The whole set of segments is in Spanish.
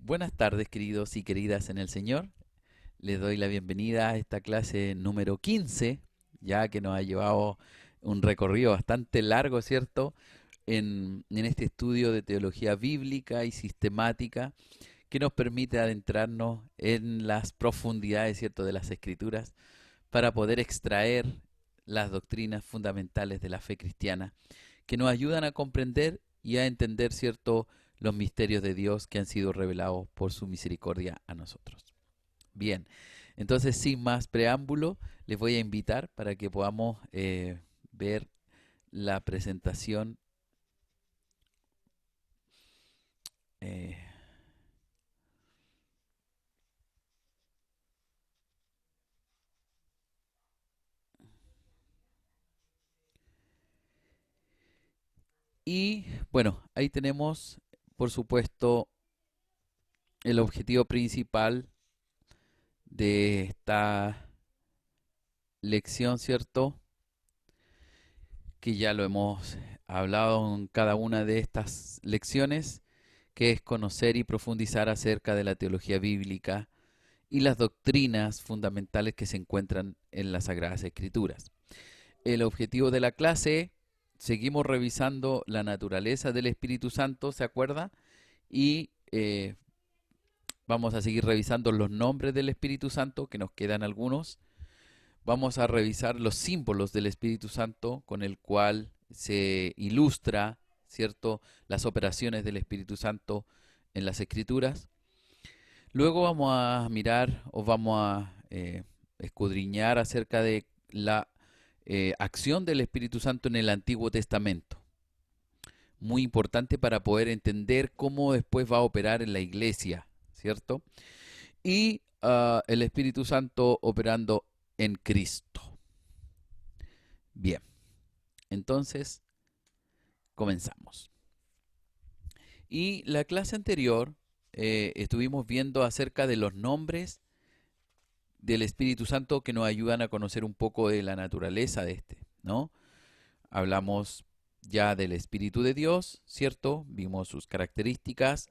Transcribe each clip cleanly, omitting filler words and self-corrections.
Buenas tardes, queridos y queridas en el Señor. Les doy la bienvenida a esta clase número 15, ya que nos ha llevado un recorrido bastante largo, ¿cierto? En este estudio de teología bíblica y sistemática que nos permite adentrarnos en las profundidades, ¿cierto?, de las Escrituras para poder extraer las doctrinas fundamentales de la fe cristiana que nos ayudan a comprender y a entender, ¿cierto?, los misterios de Dios que han sido revelados por su misericordia a nosotros. Bien, entonces sin más preámbulo, les voy a invitar para que podamos ver la presentación. eh, y bueno, ahí tenemos, por supuesto, el objetivo principal de esta lección, ¿cierto? Que ya lo hemos hablado en cada una de estas lecciones, que es conocer y profundizar acerca de la teología bíblica y las doctrinas fundamentales que se encuentran en las Sagradas Escrituras. El objetivo de la clase, seguimos revisando la naturaleza del Espíritu Santo, ¿se acuerda? Y vamos a seguir revisando los nombres del Espíritu Santo, que nos quedan algunos. Vamos a revisar los símbolos del Espíritu Santo con el cual se ilustra, ¿cierto?, las operaciones del Espíritu Santo en las Escrituras. Luego vamos a mirar o vamos a escudriñar acerca de la acción del Espíritu Santo en el Antiguo Testamento. Muy importante para poder entender cómo después va a operar en la iglesia, ¿cierto? Y el Espíritu Santo operando en Cristo. Bien, entonces comenzamos. Y la clase anterior estuvimos viendo acerca de los nombres del Espíritu Santo que nos ayudan a conocer un poco de la naturaleza de este, ¿no? Hablamos ya del Espíritu de Dios, ¿cierto? Vimos sus características.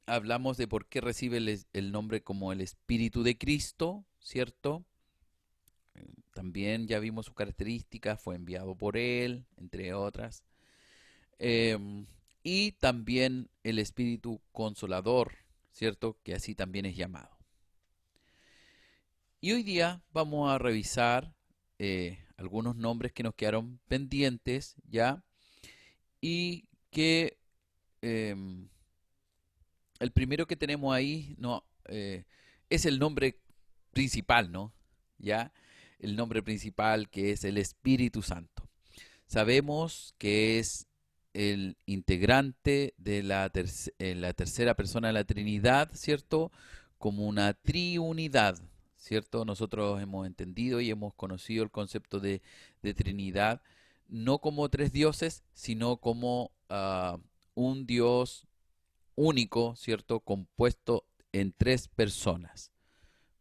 Hablamos de por qué recibe el nombre como el Espíritu de Cristo, ¿cierto? También ya vimos sus características, fue enviado por Él, entre otras. Y también el Espíritu Consolador, ¿cierto? Que así también es llamado. Y hoy día vamos a revisar algunos nombres que nos quedaron pendientes ya y que el primero que tenemos ahí no, es el nombre principal, ¿no? Ya, el nombre principal que es el Espíritu Santo. Sabemos que es el integrante de la tercera persona de la Trinidad, ¿cierto? Como una triunidad, ¿cierto? Nosotros hemos entendido y hemos conocido el concepto de Trinidad, no como tres dioses, sino como un Dios único, ¿cierto? Compuesto en tres personas,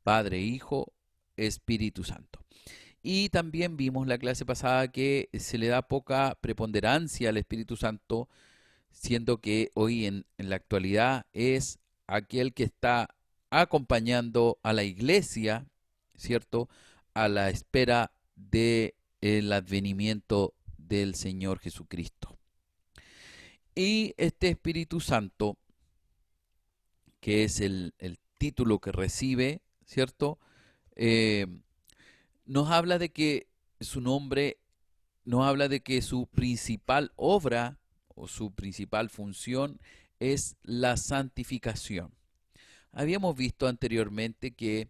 Padre, Hijo, Espíritu Santo. Y también vimos la clase pasada que se le da poca preponderancia al Espíritu Santo, siendo que hoy en la actualidad es aquel que está acompañando a la iglesia, ¿cierto? A la espera del advenimiento del Señor Jesucristo. Y este Espíritu Santo, que es el título que recibe, ¿cierto? Eh, nos habla de que su nombre, nos habla de que su principal obra o su principal función es la santificación. Habíamos visto anteriormente que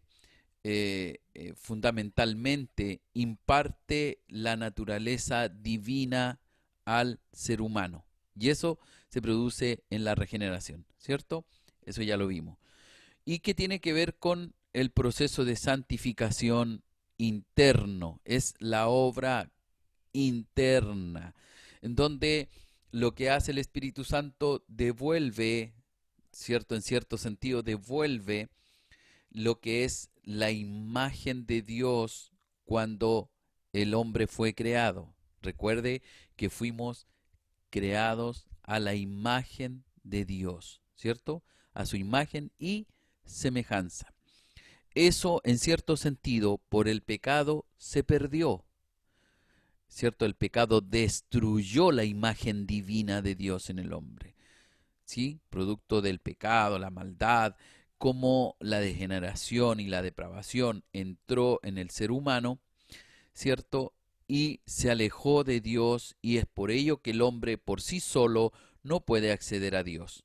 fundamentalmente imparte la naturaleza divina al ser humano. Y eso se produce en la regeneración, ¿cierto? Eso ya lo vimos. Y que tiene que ver con el proceso de santificación interno. Es la obra interna, en donde lo que hace el Espíritu Santo devuelve, ¿cierto? En cierto sentido, devuelve lo que es la imagen de Dios cuando el hombre fue creado. Recuerde que fuimos creados a la imagen de Dios, ¿cierto? a su imagen y semejanza. Eso, en cierto sentido, por el pecado se perdió, ¿cierto? El pecado destruyó la imagen divina de Dios en el hombre, ¿sí? Producto del pecado, la maldad, como la degeneración y la depravación entró en el ser humano, ¿cierto? Y se alejó de Dios, y es por ello que el hombre por sí solo no puede acceder a Dios,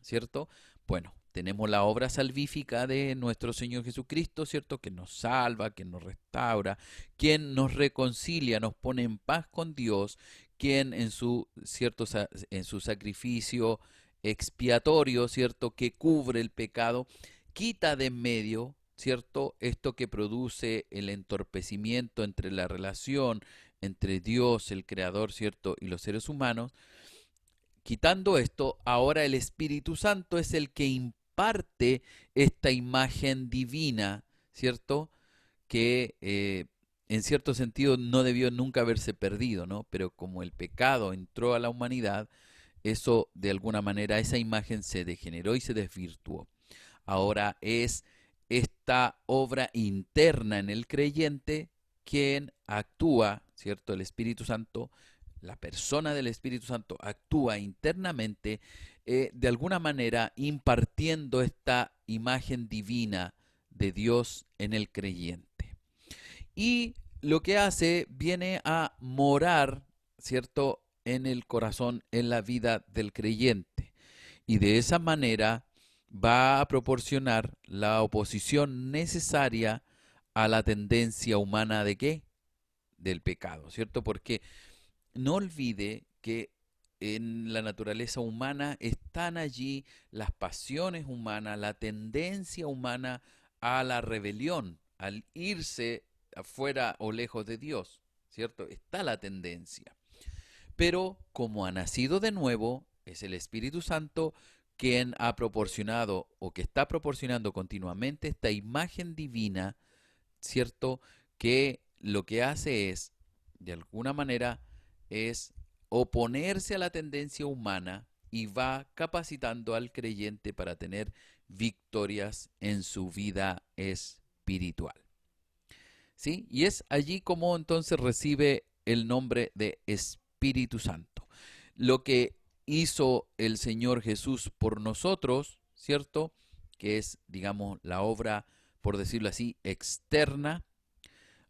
¿cierto? Bueno, tenemos la obra salvífica de nuestro Señor Jesucristo, ¿cierto? Que nos salva, que nos restaura, quien nos reconcilia, nos pone en paz con Dios, quien en su, cierto, en su sacrificio expiatorio, ¿cierto? Que cubre el pecado, quita de en medio, ¿cierto? Esto que produce el entorpecimiento entre la relación entre Dios, el Creador, ¿cierto? Y los seres humanos. Quitando esto, ahora el Espíritu Santo es el que imparte esta imagen divina, ¿cierto? Que en cierto sentido no debió nunca haberse perdido, ¿no? Pero como el pecado entró a la humanidad, eso de alguna manera, esa imagen se degeneró y se desvirtuó. Ahora es esta obra interna en el creyente quien actúa, ¿cierto? El Espíritu Santo, la persona del Espíritu Santo actúa internamente, de alguna manera impartiendo esta imagen divina de Dios en el creyente. Y lo que hace viene a morar, ¿cierto?, en el corazón, en la vida del creyente. Y de esa manera va a proporcionar la oposición necesaria a la tendencia humana de qué? Del pecado, ¿cierto? Porque no olvide que en la naturaleza humana están allí las pasiones humanas, la tendencia humana a la rebelión, al irse afuera o lejos de Dios, ¿cierto? Está la tendencia. Pero como ha nacido de nuevo, es el Espíritu Santo quien ha proporcionado o que está proporcionando continuamente esta imagen divina, ¿cierto? Que lo que hace es, de alguna manera, es oponerse a la tendencia humana y va capacitando al creyente para tener victorias en su vida espiritual. ¿Sí? Y es allí como entonces recibe el nombre de Espíritu Santo. Lo que hizo el Señor Jesús por nosotros, ¿cierto? Que es, digamos, la obra, por decirlo así, externa.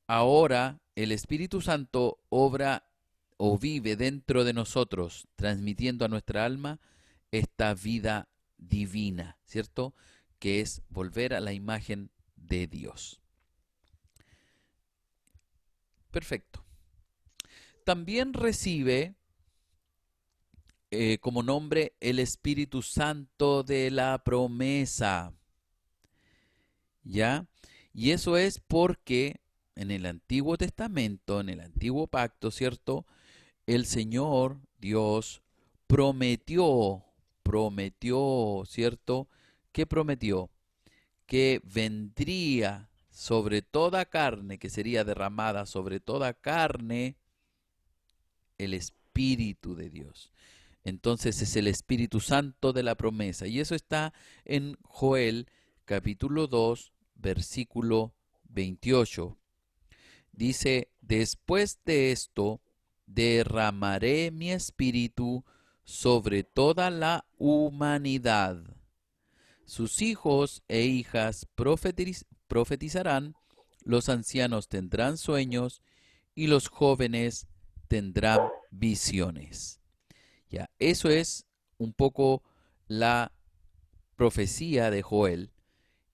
Ahora el Espíritu Santo obra o vive dentro de nosotros, transmitiendo a nuestra alma esta vida divina, ¿cierto? Que es volver a la imagen de Dios. Perfecto. También recibe como nombre el Espíritu Santo de la promesa, ¿ya? Y eso es porque en el Antiguo Testamento, en el Antiguo Pacto, ¿cierto? El Señor Dios prometió, ¿cierto? ¿Qué prometió? Que vendría sobre toda carne, que sería derramada sobre toda carne, el Espíritu de Dios. Entonces es el Espíritu Santo de la promesa. Y eso está en Joel capítulo 2, versículo 28. Dice, después de esto, derramaré mi espíritu sobre toda la humanidad. Sus hijos e hijas profetizarán, los ancianos tendrán sueños y los jóvenes tendrán visiones. Ya, eso es un poco la profecía de Joel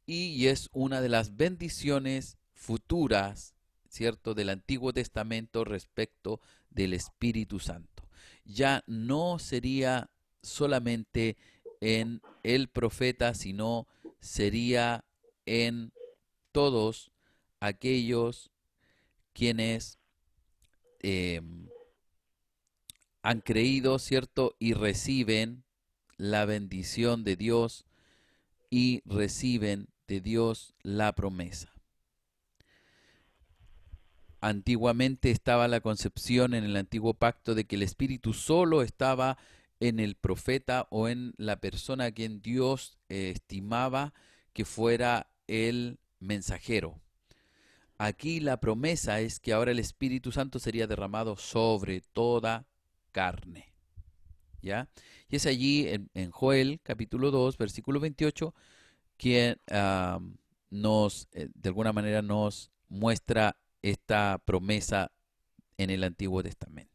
y es una de las bendiciones futuras, ¿cierto?, del Antiguo Testamento respecto del Espíritu Santo. Ya no sería solamente en el profeta, sino sería en todos aquellos quienes eh, han creído, ¿cierto? Y reciben la bendición de Dios y reciben de Dios la promesa. Antiguamente estaba la concepción en el antiguo pacto de que el Espíritu solo estaba en el profeta o en la persona a quien Dios estimaba que fuera el mensajero. Aquí la promesa es que ahora el Espíritu Santo sería derramado sobre toda carne. ¿Ya? Y es allí en Joel capítulo 2, versículo 28, quien de alguna manera nos muestra esta promesa en el Antiguo Testamento.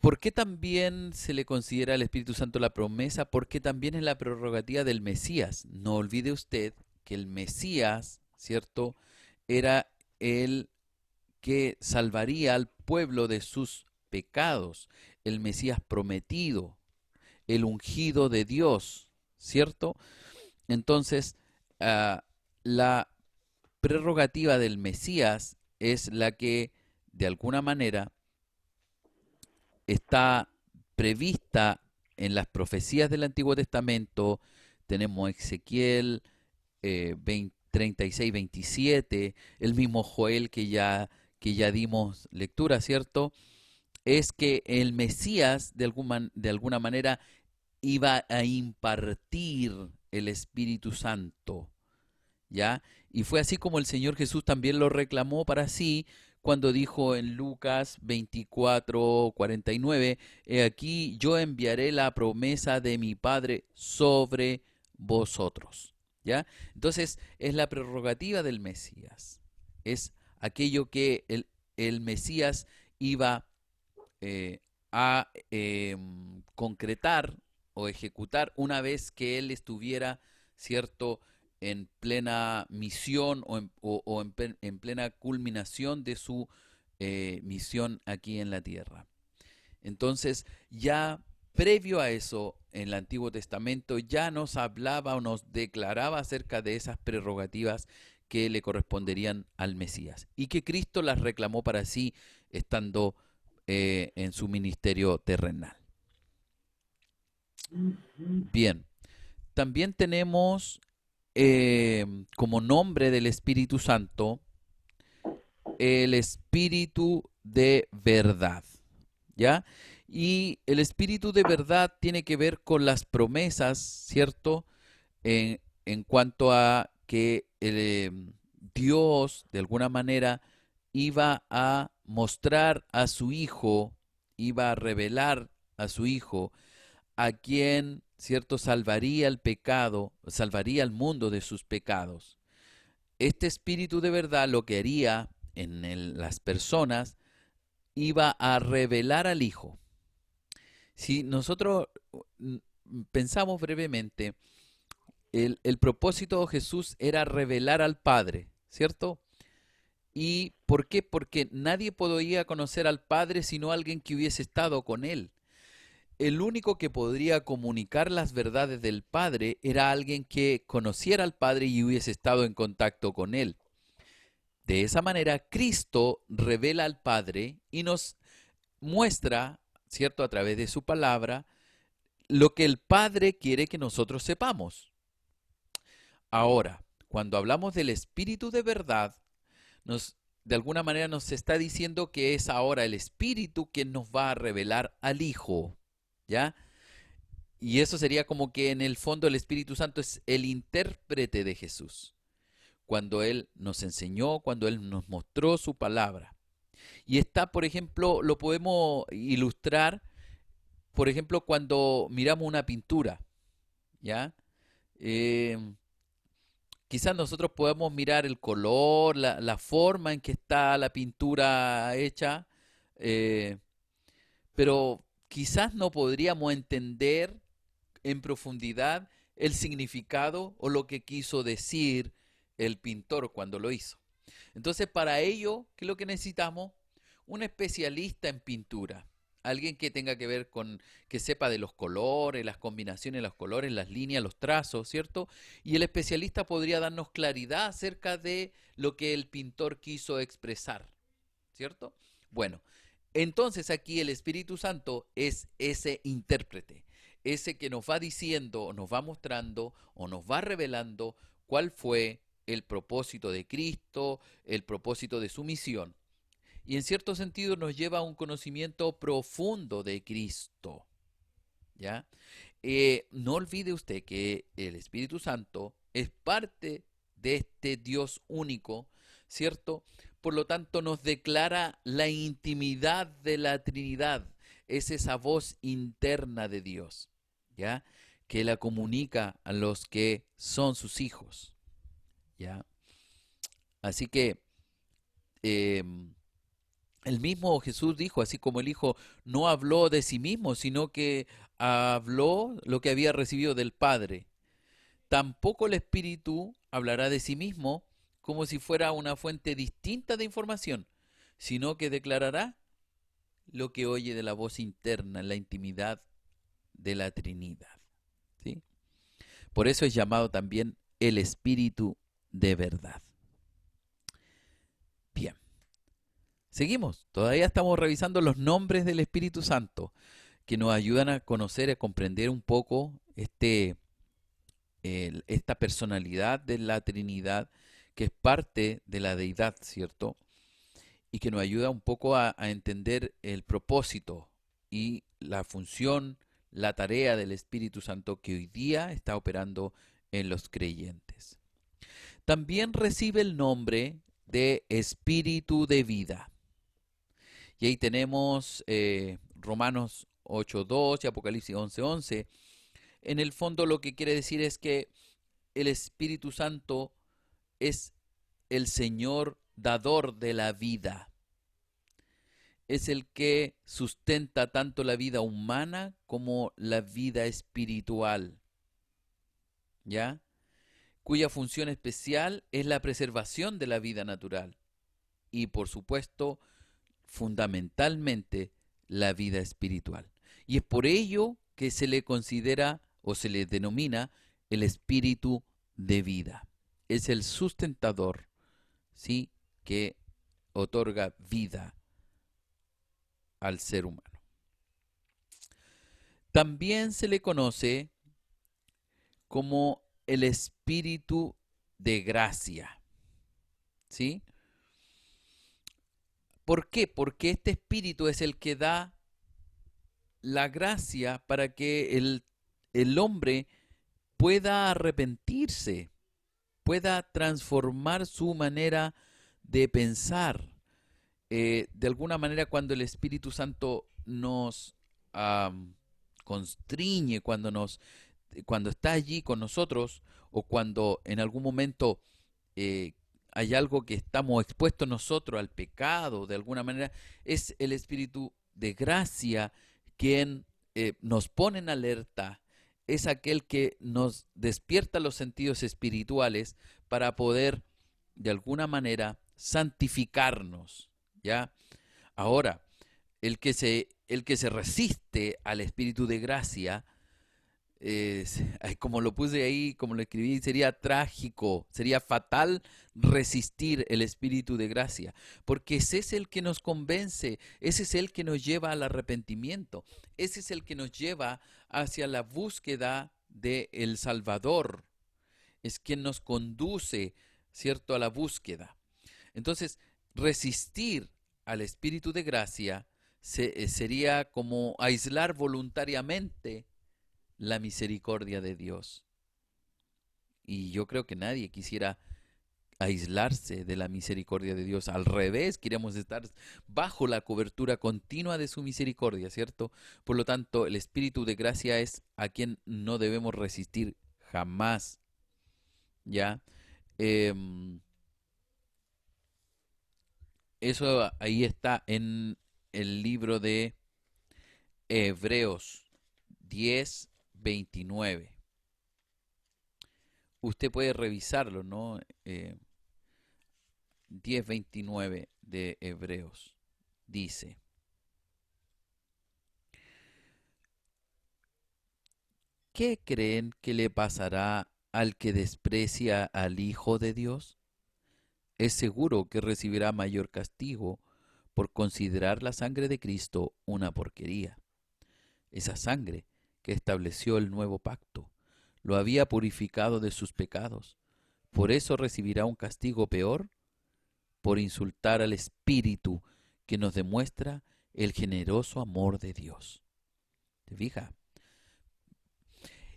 ¿Por qué también se le considera al Espíritu Santo la promesa? Porque también es la prerrogativa del Mesías. No olvide usted que el Mesías, ¿cierto?, era el que salvaría al pueblo de sus pecados, el Mesías prometido, el ungido de Dios, ¿cierto? Entonces, la prerrogativa del Mesías es la que, de alguna manera, está prevista en las profecías del Antiguo Testamento. Tenemos Ezequiel 36, 27, el mismo Joel que ya dimos lectura, ¿cierto? Es que el Mesías de alguna manera iba a impartir el Espíritu Santo, ¿ya? Y fue así como el Señor Jesús también lo reclamó para sí cuando dijo en Lucas 24, 49, he aquí yo enviaré la promesa de mi Padre sobre vosotros, ¿ya? Entonces es la prerrogativa del Mesías, es aquello que el Mesías iba a concretar o ejecutar una vez que él estuviera, ¿cierto?, en plena misión en plena culminación de su misión aquí en la tierra. Entonces, ya previo a eso, en el Antiguo Testamento ya nos hablaba o nos declaraba acerca de esas prerrogativas que le corresponderían al Mesías y que Cristo las reclamó para sí estando en su ministerio terrenal. Bien, también tenemos como nombre del Espíritu Santo el Espíritu de verdad, ¿ya? Y el Espíritu de verdad tiene que ver con las promesas, ¿cierto? En cuanto a que Dios, de alguna manera, iba a mostrar a su Hijo, iba a revelar a su Hijo, a quien, ¿cierto?, salvaría el pecado, salvaría al mundo de sus pecados. Este Espíritu de verdad lo que haría en las personas iba a revelar al Hijo. Si nosotros pensamos brevemente, el propósito de Jesús era revelar al Padre, ¿cierto? ¿Y por qué? Porque nadie podía conocer al Padre sino alguien que hubiese estado con Él. El único que podría comunicar las verdades del Padre era alguien que conociera al Padre y hubiese estado en contacto con Él. De esa manera, Cristo revela al Padre y nos muestra, ¿cierto?, a través de su palabra, lo que el Padre quiere que nosotros sepamos. Ahora, cuando hablamos del Espíritu de verdad, de alguna manera nos está diciendo que es ahora el Espíritu quien nos va a revelar al Hijo, ¿ya? Y eso sería como que en el fondo el Espíritu Santo es el intérprete de Jesús, cuando Él nos enseñó, cuando Él nos mostró su palabra. Y está, por ejemplo, lo podemos ilustrar, por ejemplo, cuando miramos una pintura, ¿ya? Eh, Quizás nosotros podemos mirar el color, la forma en que está la pintura hecha, eh, pero quizás no podríamos entender en profundidad el significado o lo que quiso decir el pintor cuando lo hizo. Entonces, para ello, ¿qué es lo que necesitamos? Un especialista en pintura. Alguien que tenga que ver con, que sepa de los colores, las combinaciones de los colores, las líneas, los trazos, ¿cierto? Y el especialista podría darnos claridad acerca de lo que el pintor quiso expresar, ¿cierto? Bueno, entonces aquí el Espíritu Santo es ese intérprete, ese que nos va diciendo, o nos va mostrando, o nos va revelando cuál fue el propósito de Cristo, el propósito de su misión. y en cierto sentido nos lleva a un conocimiento profundo de Cristo, ¿ya? No olvide usted que el Espíritu Santo es parte de este Dios único, ¿cierto? Por lo tanto, nos declara la intimidad de la Trinidad. Es esa voz interna de Dios, ¿ya? Que la comunica a los que son sus hijos, ¿ya? Así que eh, el mismo Jesús dijo, así como el Hijo no habló de sí mismo, sino que habló lo que había recibido del Padre. Tampoco el Espíritu hablará de sí mismo como si fuera una fuente distinta de información, sino que declarará lo que oye de la voz interna, en la intimidad de la Trinidad. ¿Sí? Por eso es llamado también el Espíritu de verdad. Bien, seguimos. Todavía estamos revisando los nombres del Espíritu Santo que nos ayudan a conocer, a comprender un poco esta personalidad de la Trinidad que es parte de la deidad, ¿cierto? Y que nos ayuda un poco a entender el propósito y la función, la tarea del Espíritu Santo que hoy día está operando en los creyentes. También recibe el nombre de Espíritu de vida. Y ahí tenemos Romanos 8:2 y Apocalipsis 11:11. En el fondo lo que quiere decir es que el Espíritu Santo es el Señor dador de la vida. Es el que sustenta tanto la vida humana como la vida espiritual, ¿ya? Cuya función especial es la preservación de la vida natural y, por supuesto, fundamentalmente la vida espiritual. Y es por ello que se le considera o se le denomina el espíritu de vida. Es el sustentador, ¿sí?, que otorga vida al ser humano. También se le conoce como el espíritu de gracia, ¿sí? ¿Por qué? Porque este espíritu es el que da la gracia para que el hombre pueda arrepentirse, pueda transformar su manera de pensar. De alguna manera, cuando el Espíritu Santo nos constriñe, cuando está allí con nosotros, o cuando en algún momento hay algo que estamos expuestos nosotros al pecado, de alguna manera, es el Espíritu de gracia quien nos pone en alerta, es aquel que nos despierta los sentidos espirituales para poder, de alguna manera, santificarnos, ¿ya? Ahora, el que se resiste al Espíritu de gracia, como lo puse ahí, como lo escribí, sería trágico, sería fatal resistir el Espíritu de gracia, porque ese es el que nos convence, ese es el que nos lleva al arrepentimiento, ese es el que nos lleva hacia la búsqueda del Salvador, es quien nos conduce, ¿cierto?, a la búsqueda. Entonces, resistir al Espíritu de gracia sería como aislar voluntariamente la misericordia de Dios. Y yo creo que nadie quisiera aislarse de la misericordia de Dios. Al revés, queremos estar bajo la cobertura continua de su misericordia, ¿cierto? Por lo tanto, el Espíritu de gracia es a quien no debemos resistir jamás, ¿ya? Eso ahí está en el libro de Hebreos 10:29. Usted puede revisarlo, ¿no? 10:29 de Hebreos dice: ¿qué creen que le pasará al que desprecia al Hijo de Dios? Es seguro que recibirá mayor castigo por considerar la sangre de Cristo una porquería. Esa sangre que estableció el nuevo pacto lo había purificado de sus pecados. Por eso recibirá un castigo peor por insultar al Espíritu que nos demuestra el generoso amor de Dios. ¿Te fijas?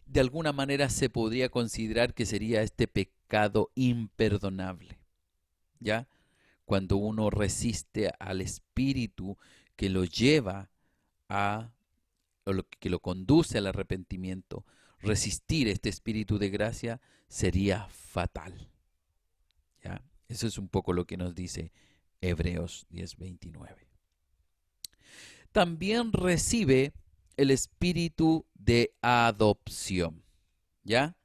De alguna manera se podría considerar que sería este pecado imperdonable, ¿ya? Cuando uno resiste al espíritu que lo lleva a, que lo conduce al arrepentimiento, resistir este espíritu de gracia sería fatal, ¿ya? Eso es un poco lo que nos dice Hebreos 10:29. También recibe el espíritu de adopción, ¿ya?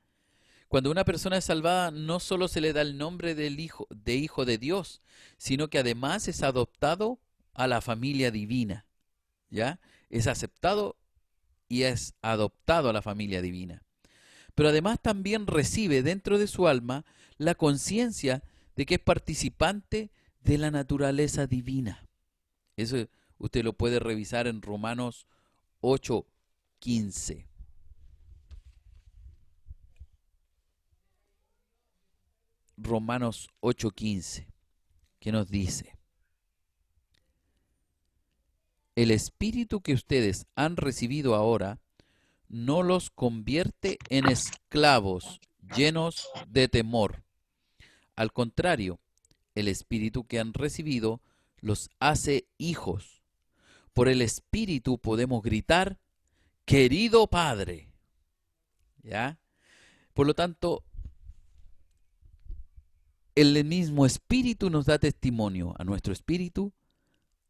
Cuando una persona es salvada, no solo se le da el nombre del hijo de Dios, sino que además es adoptado a la familia divina, ¿ya? Es aceptado y es adoptado a la familia divina. Pero además también recibe dentro de su alma la conciencia de que es participante de la naturaleza divina. Eso usted lo puede revisar en Romanos 8:15. Romanos 8:15, que nos dice: el espíritu que ustedes han recibido ahora no los convierte en esclavos llenos de temor. Al contrario, el espíritu que han recibido los hace hijos. Por el espíritu podemos gritar, querido Padre. ¿Ya? Por lo tanto, el mismo espíritu nos da testimonio a nuestro espíritu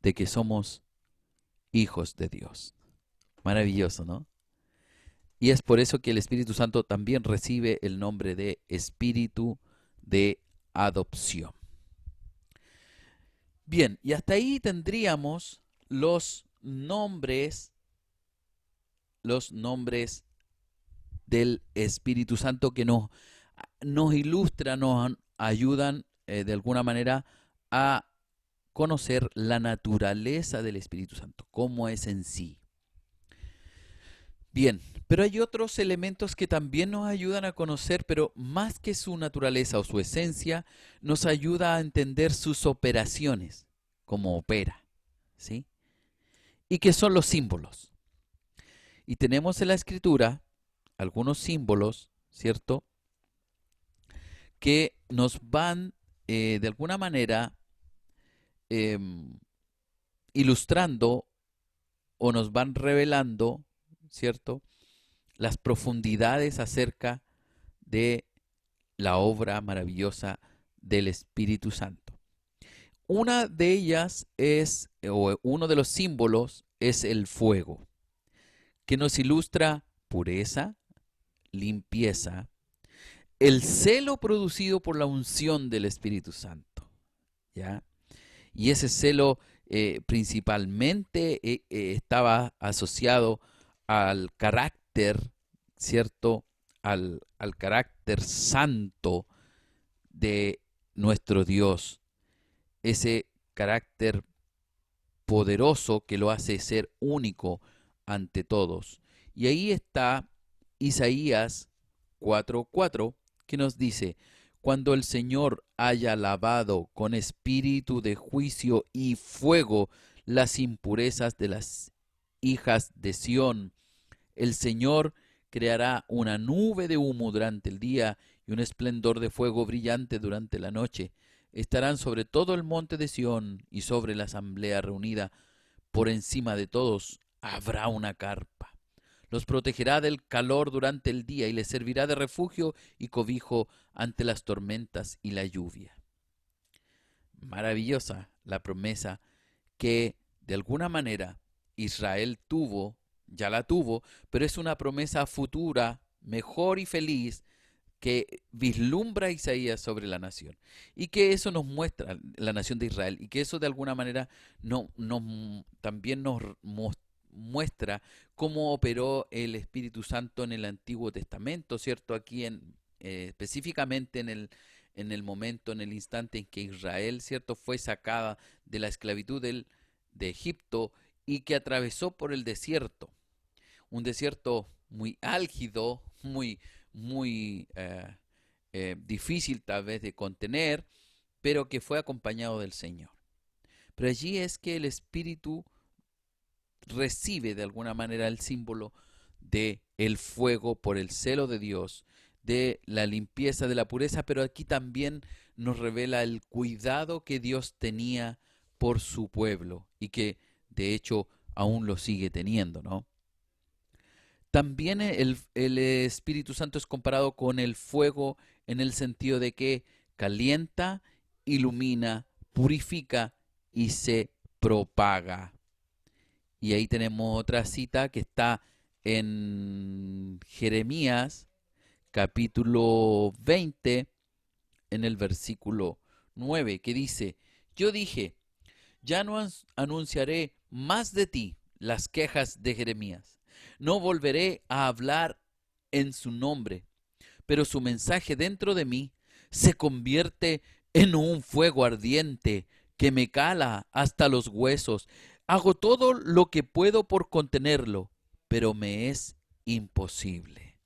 de que somos hijos de Dios. Maravilloso, ¿no? Y es por eso que el Espíritu Santo también recibe el nombre de Espíritu de adopción. Bien, y hasta ahí tendríamos los nombres del Espíritu Santo que nos ilustran, nos ayudan de alguna manera a conocer la naturaleza del Espíritu Santo, cómo es en sí. Bien, pero hay otros elementos que también nos ayudan a conocer, pero más que su naturaleza o su esencia, nos ayuda a entender sus operaciones, cómo opera, ¿sí? Y qué son los símbolos. Y tenemos en la Escritura algunos símbolos, ¿cierto?, que nos van de alguna manera ilustrando o nos van revelando, ¿cierto?, las profundidades acerca de la obra maravillosa del Espíritu Santo. Una de ellas es, o uno de los símbolos, es el fuego, que nos ilustra pureza, limpieza, el celo producido por la unción del Espíritu Santo, ¿ya? Y ese celo principalmente estaba asociado al carácter, ¿cierto? Al carácter santo de nuestro Dios, ese carácter poderoso que lo hace ser único ante todos. Y ahí está Isaías 4:4, que nos dice: cuando el Señor haya lavado con espíritu de juicio y fuego las impurezas de las hijas de Sión, el Señor creará una nube de humo durante el día y un esplendor de fuego brillante durante la noche. Estarán sobre todo el monte de Sión y sobre la asamblea reunida. Por encima de todos habrá una carpa. Los protegerá del calor durante el día y les servirá de refugio y cobijo ante las tormentas y la lluvia. Maravillosa la promesa que de alguna manera Israel tuvo, ya la tuvo, pero es una promesa futura, mejor y feliz, que vislumbra Isaías sobre la nación. Y que eso nos muestra, la nación de Israel, y que eso de alguna manera también nos muestra cómo operó el Espíritu Santo en el Antiguo Testamento, ¿cierto? Aquí específicamente en el momento, en el instante en que Israel, ¿cierto?, fue sacada de la esclavitud de Egipto y que atravesó por el desierto. Un desierto muy álgido, muy difícil tal vez de contener, pero que fue acompañado del Señor. Pero allí es que el Espíritu recibe de alguna manera el símbolo de el fuego por el celo de Dios, de la limpieza, de la pureza, pero aquí también nos revela el cuidado que Dios tenía por su pueblo y que de hecho aún lo sigue teniendo, ¿no? También el Espíritu Santo es comparado con el fuego en el sentido de que calienta, ilumina, purifica y se propaga. Y ahí tenemos otra cita que está en Jeremías capítulo 20 en el versículo 9 que dice, yo dije, ya no anunciaré más de ti las quejas de Jeremías. No volveré a hablar en su nombre, pero su mensaje dentro de mí se convierte en un fuego ardiente que me cala hasta los huesos. Hago todo lo que puedo por contenerlo, pero me es imposible.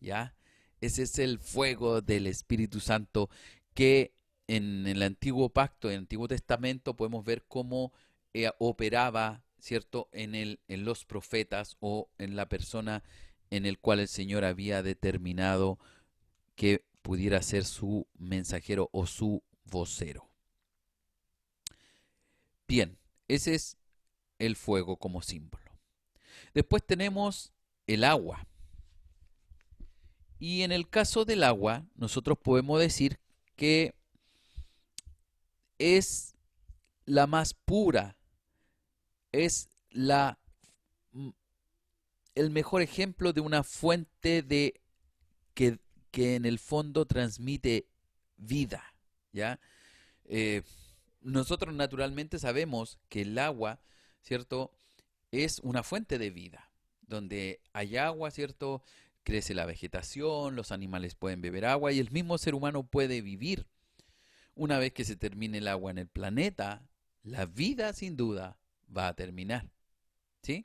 ¿Ya? Ese es el fuego del Espíritu Santo que en el Antiguo Pacto, en el Antiguo Testamento, podemos ver cómo operaba, ¿cierto?, en los profetas o en la persona en el cual el Señor había determinado que pudiera ser su mensajero o su vocero. Bien, ese es el fuego como símbolo. Después tenemos el agua. Y en el caso del agua, nosotros podemos decir que es la más pura, es el mejor ejemplo de una fuente que, que en el fondo transmite vida, ¿ya? Eh, Nosotros naturalmente sabemos que el agua, ¿cierto?, es una fuente de vida. Donde hay agua, ¿cierto?, crece la vegetación, los animales pueden beber agua y el mismo ser humano puede vivir. Una vez que se termine el agua en el planeta, la vida sin duda va a terminar. ¿Sí?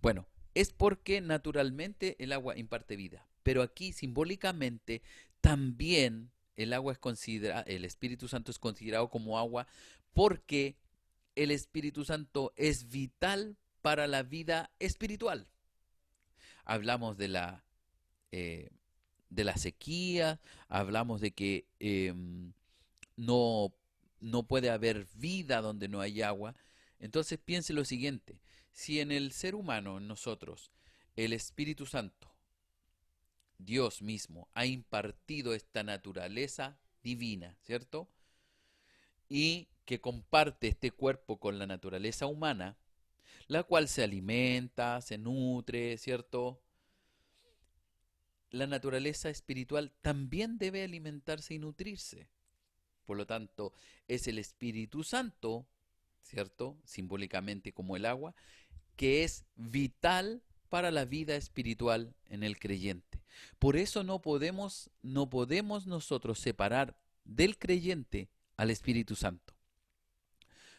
Bueno, es porque naturalmente el agua imparte vida, pero aquí simbólicamente también el agua es el Espíritu Santo es considerado como agua porque el Espíritu Santo es vital para la vida espiritual. Hablamos eh, de la sequía, hablamos de que no, no puede haber vida donde no hay agua. Entonces piense lo siguiente, si en el ser humano, en nosotros, el Espíritu Santo, Dios mismo, ha impartido esta naturaleza divina, ¿cierto? Y que comparte este cuerpo con la naturaleza humana, la cual se alimenta, se nutre, ¿cierto? La naturaleza espiritual también debe alimentarse y nutrirse. Por lo tanto, es el Espíritu Santo, ¿cierto? Simbólicamente como el agua, que es vital para la vida espiritual en el creyente. Por eso no podemos nosotros separar del creyente al Espíritu Santo.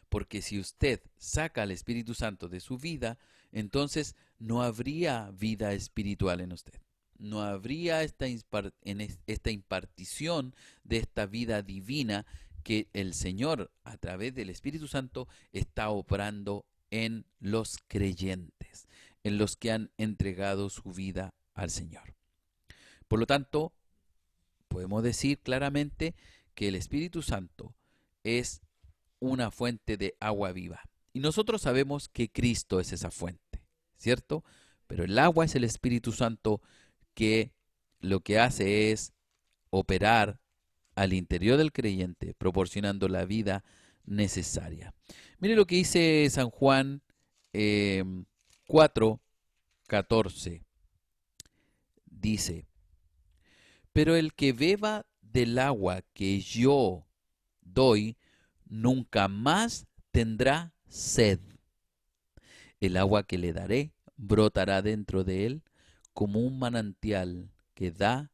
Porque si usted saca al Espíritu Santo de su vida, entonces no habría vida espiritual en usted. No habría esta impartición de esta vida divina que el Señor, a través del Espíritu Santo, está obrando en los creyentes, en los que han entregado su vida al Señor. Por lo tanto, podemos decir claramente que el Espíritu Santo es una fuente de agua viva. Y nosotros sabemos que Cristo es esa fuente, ¿cierto? Pero el agua es el Espíritu Santo que lo que hace es operar al interior del creyente, proporcionando la vida necesaria. Mire lo que dice San Juan 4:14. Dice, pero el que beba del agua que yo doy, nunca más tendrá sed. El agua que le daré brotará dentro de él como un manantial que da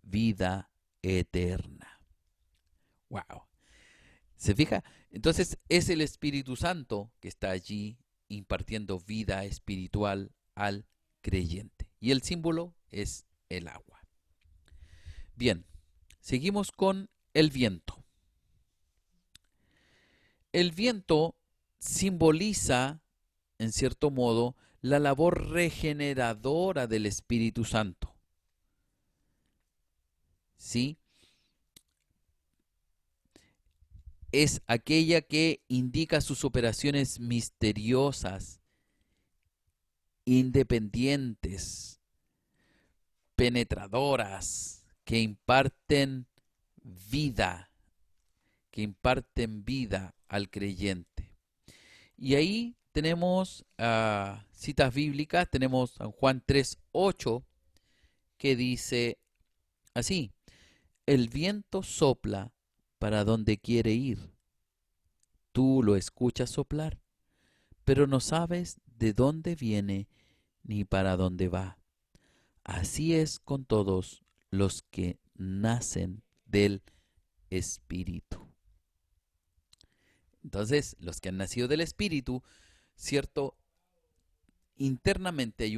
vida eterna. Wow. ¿Se fija? Entonces es el Espíritu Santo que está allí impartiendo vida espiritual al creyente. Y el símbolo es el agua. Bien, seguimos con el viento. el viento simboliza, en cierto modo, la labor regeneradora del Espíritu Santo. ¿Sí? Es aquella que indica sus operaciones misteriosas, independientes, penetradoras, vida, que imparten vida al creyente. Y ahí tenemos citas bíblicas, tenemos San Juan 3:8, que dice así: el viento sopla para donde quiere ir. Tú lo escuchas soplar, pero no sabes de dónde viene ni para dónde va. Así es con todos los que nacen del Espíritu. Entonces, los que han nacido del Espíritu, ¿cierto? Internamente hay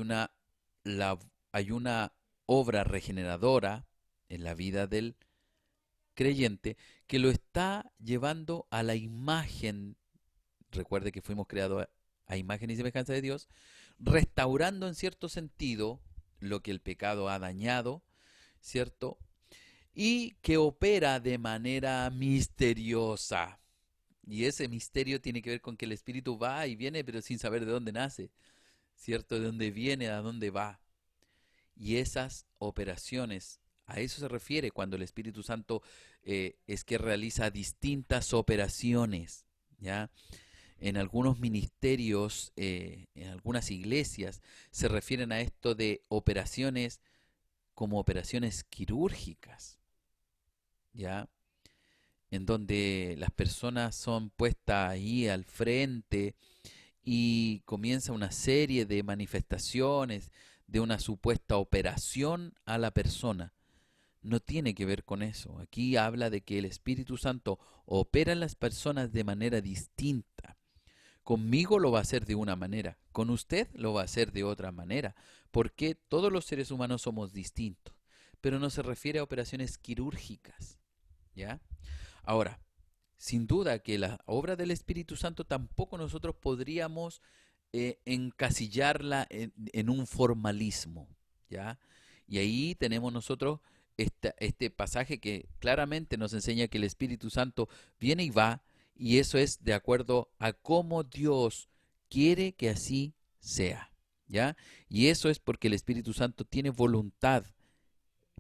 una obra regeneradora en la vida del creyente que lo está llevando a la imagen. Recuerde que fuimos creados a imagen y semejanza de Dios, restaurando en cierto sentido lo que el pecado ha dañado, ¿cierto? Y que opera de manera misteriosa. Y ese misterio tiene que ver con que el Espíritu va y viene, pero sin saber de dónde nace, ¿cierto? De dónde viene, a dónde va. Y esas operaciones, a eso se refiere cuando el Espíritu Santo es que realiza distintas operaciones, ¿ya? En algunos ministerios, en algunas iglesias, se refieren a esto de operaciones como operaciones quirúrgicas, ¿ya? En donde las personas son puestas ahí al frente y comienza una serie de manifestaciones de una supuesta operación a la persona. No tiene que ver con eso. Aquí habla de que el Espíritu Santo opera en las personas de manera distinta. Conmigo lo va a hacer de una manera, con usted lo va a hacer de otra manera, porque todos los seres humanos somos distintos, pero no se refiere a operaciones quirúrgicas, ¿ya? Ahora, sin duda que la obra del Espíritu Santo tampoco nosotros podríamos encasillarla en un formalismo, ¿ya? Y ahí tenemos nosotros este pasaje que claramente nos enseña que el Espíritu Santo viene y va, y eso es de acuerdo a cómo Dios quiere que así sea, ¿ya? Y eso es porque el Espíritu Santo tiene voluntad.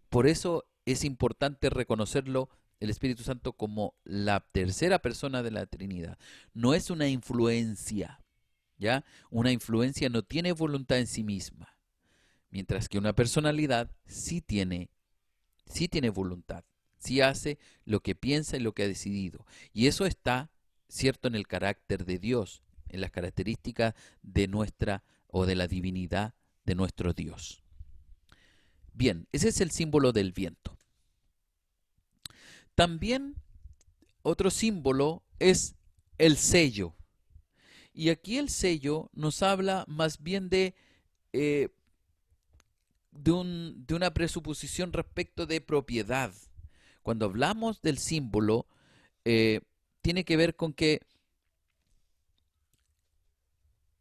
Por eso es importante reconocerlo, el Espíritu Santo, como la tercera persona de la Trinidad. No es una influencia, ¿ya? Una influencia no tiene voluntad en sí misma, mientras que una personalidad sí tiene voluntad, sí hace lo que piensa y lo que ha decidido. Y eso está, cierto, en el carácter de Dios, en las características de nuestra o de la divinidad de nuestro Dios. Bien, ese es el símbolo del viento. También otro símbolo es el sello. Y aquí el sello nos habla más bien eh, de una presuposición respecto de propiedad. Cuando hablamos del símbolo, eh, tiene que ver con que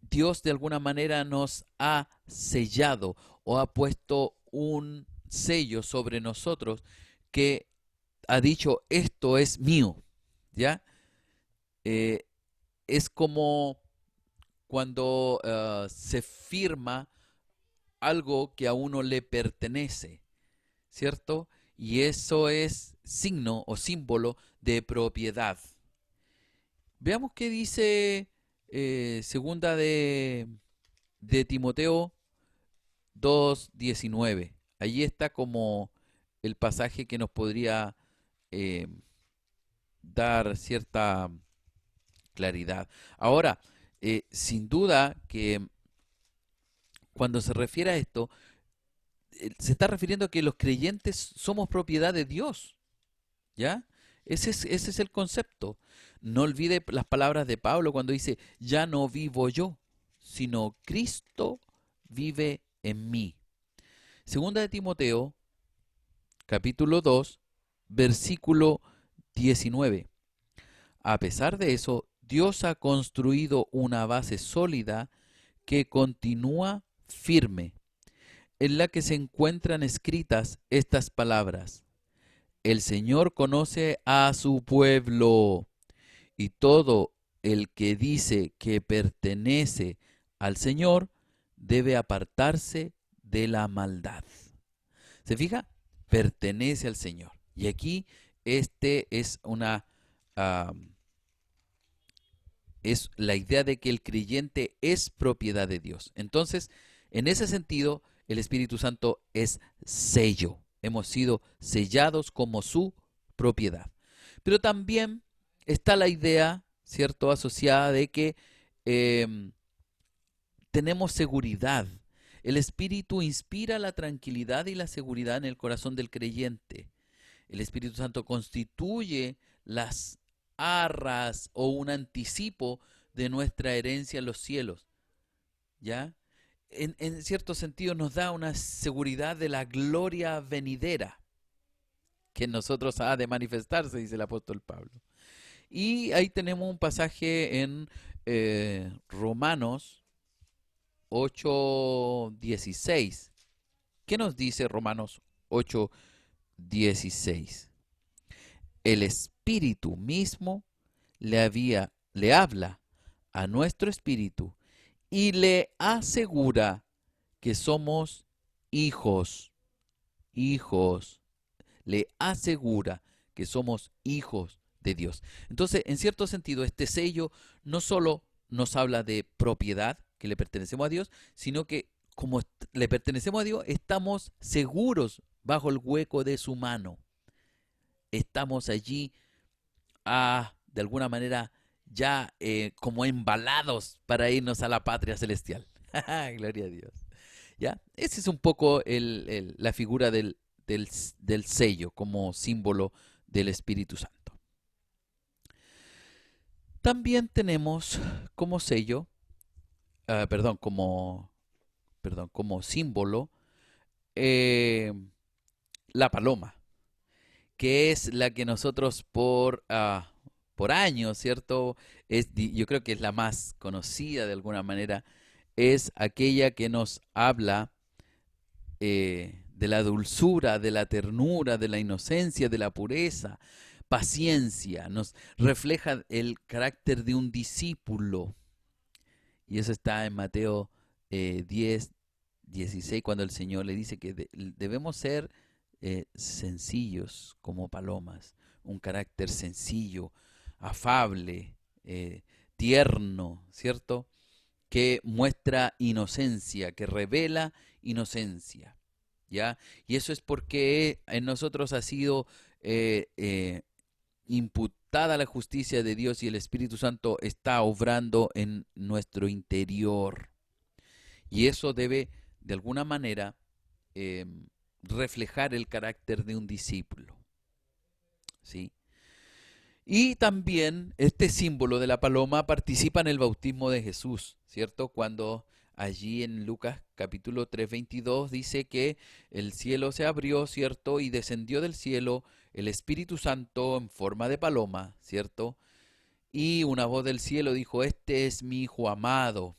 Dios de alguna manera nos ha sellado o ha puesto un sello sobre nosotros que ha dicho: esto es mío, ¿ya? Eh, es como cuando se firma algo que a uno le pertenece, ¿cierto? Y eso es signo o símbolo de propiedad. Veamos qué dice segunda de Timoteo 2:19. Allí está como el pasaje que nos podría eh, dar cierta claridad. Ahora, sin duda que cuando se refiere a esto, se está refiriendo a que los creyentes somos propiedad de Dios, ¿ya? Ese es el concepto. No olvide las palabras de Pablo cuando dice: ya no vivo yo, sino Cristo vive en mí. Segunda de Timoteo, capítulo 2, versículo 19. A pesar de eso, Dios ha construido una base sólida que continúa firme, en la que se encuentran escritas estas palabras: el Señor conoce a su pueblo, y todo el que dice que pertenece al Señor debe apartarse de la maldad. ¿Se fija? Pertenece al Señor. Y aquí este ah, es la idea de que el creyente es propiedad de Dios. Entonces, en ese sentido, el Espíritu Santo es sello. Hemos sido sellados como su propiedad. Pero también está la idea, ¿cierto?, asociada de que em, tenemos seguridad. El Espíritu inspira la tranquilidad y la seguridad en el corazón del creyente. El Espíritu Santo constituye las arras o un anticipo de nuestra herencia en los cielos, ¿ya? En cierto sentido nos da una seguridad de la gloria venidera que en nosotros ha de manifestarse, dice el apóstol Pablo. Y ahí tenemos un pasaje en Romanos 8:16. ¿Qué nos dice Romanos 8:16? El Espíritu mismo le habla a nuestro espíritu y le asegura que somos hijos, hijos. Le asegura que somos hijos de Dios. Entonces, en cierto sentido, este sello no solo nos habla de propiedad, que le pertenecemos a Dios, sino que como le pertenecemos a Dios, estamos seguros bajo el hueco de su mano. Estamos allí de alguna manera ya como embalados para irnos a la patria celestial. Gloria a Dios. ¿Ya? Esa es un poco la figura del sello como símbolo del Espíritu Santo. También tenemos como sello, como símbolo, eh, la paloma, que es la que nosotros por años, ¿cierto? Yo creo que es la más conocida de alguna manera, es aquella que nos habla de la dulzura, de la ternura, de la inocencia, de la pureza, paciencia, nos refleja el carácter de un discípulo. Y eso está en Mateo 10:16, cuando el Señor le dice que debemos ser sencillos como palomas, un carácter sencillo, afable, tierno, ¿cierto? Que muestra inocencia, que revela inocencia, ¿ya? Y eso es porque en nosotros ha sido imputada la justicia de Dios y el Espíritu Santo está obrando en nuestro interior. Y eso debe, de alguna manera, eh, reflejar el carácter de un discípulo, ¿sí? Y también este símbolo de la paloma participa en el bautismo de Jesús, ¿cierto? Cuando allí en Lucas capítulo 3:22 dice que el cielo se abrió, ¿cierto? Y descendió del cielo el Espíritu Santo en forma de paloma, ¿cierto? Y una voz del cielo dijo: este es mi Hijo amado.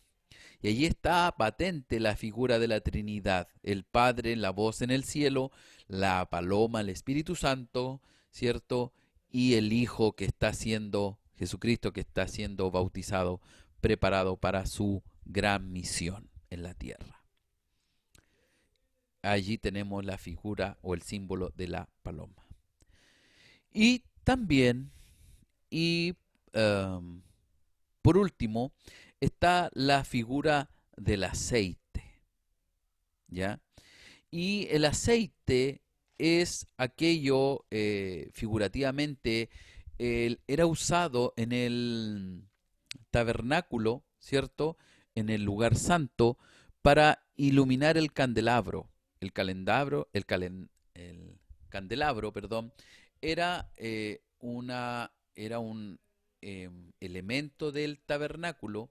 Y allí está patente la figura de la Trinidad, el Padre, la voz en el cielo, la paloma, el Espíritu Santo, ¿cierto? Y el Hijo que está siendo, Jesucristo que está siendo bautizado, preparado para su gran misión en la tierra. Allí tenemos la figura o el símbolo de la paloma. Y también, y um, por último, está la figura del aceite, ¿ya? Y el aceite es aquello, figurativamente, era usado en el tabernáculo, ¿cierto? En el lugar santo, para iluminar el candelabro. El candelabro, perdón, era un elemento del tabernáculo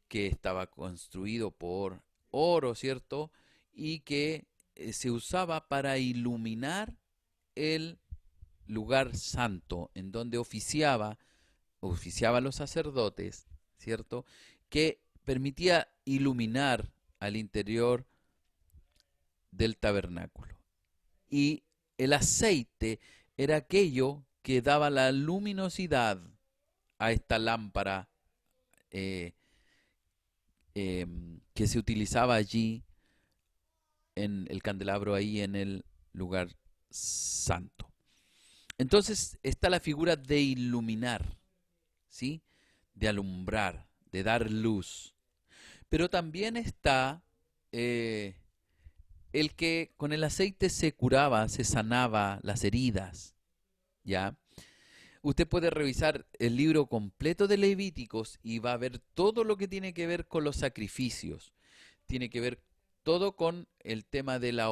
que estaba construido por oro, ¿cierto? Y que se usaba para iluminar el lugar santo en donde oficiaba oficiaban los sacerdotes, ¿cierto? Que permitía iluminar al interior del tabernáculo. Y el aceite era aquello que daba la luminosidad a esta lámpara eh, que se utilizaba allí en el candelabro, ahí en el lugar santo. Entonces está la figura de iluminar, ¿sí? De alumbrar, de dar luz. Pero también está el que con el aceite se curaba, se sanaba las heridas, ¿ya? Usted puede revisar el libro completo de Levíticos y va a ver todo lo que tiene que ver con los sacrificios. Tiene que ver todo con el tema de la